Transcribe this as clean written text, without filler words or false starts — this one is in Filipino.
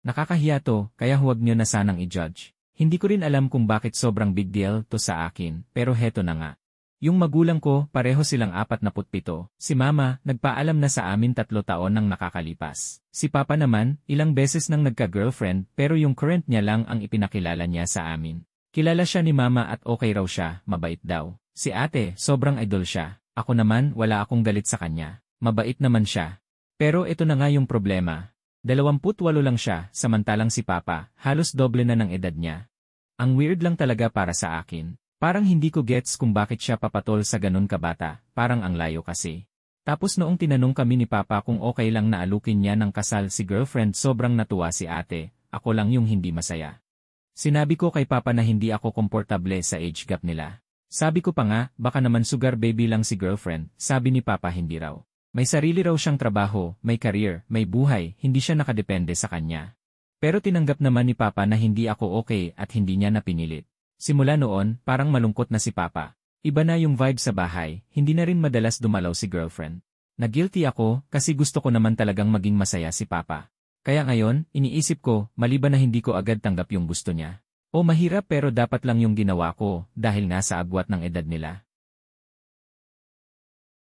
Nakakahiya to, kaya huwag nyo na sanang i-judge. Hindi ko rin alam kung bakit sobrang big deal to sa akin, pero heto na nga. Yung magulang ko, pareho silang 47. Si mama, nagpaalam na sa amin 3 taon nang nakakalipas. Si papa naman, ilang beses nang nagka-girlfriend pero yung current niya lang ang ipinakilala niya sa amin. Kilala siya ni mama at okay raw siya, mabait daw. Si ate, sobrang idol siya. Ako naman, wala akong galit sa kanya. Mabait naman siya. Pero ito na nga yung problema. 28 lang siya, samantalang si papa, halos doble na ng edad niya. Ang weird lang talaga para sa akin. Parang hindi ko gets kung bakit siya papatol sa ganun kabata, parang ang layo kasi. Tapos noong tinanong kami ni papa kung okay lang na alukin niya ng kasal si girlfriend, sobrang natuwa si ate, ako lang yung hindi masaya. Sinabi ko kay papa na hindi ako komportable sa age gap nila. Sabi ko pa nga, baka naman sugar baby lang si girlfriend, sabi ni papa hindi raw. May sarili raw siyang trabaho, may career, may buhay, hindi siya nakadepende sa kanya. Pero tinanggap naman ni papa na hindi ako okay at hindi niya napinilit. Simula noon, parang malungkot na si papa. Iba na yung vibe sa bahay, hindi na rin madalas dumalaw si girlfriend. Nag-guilty ako kasi gusto ko naman talagang maging masaya si papa. Kaya ngayon, iniisip ko, mali ba na hindi ko agad tanggap yung gusto niya? O mahirap pero dapat lang yung ginawa ko dahil nga sa agwat ng edad nila.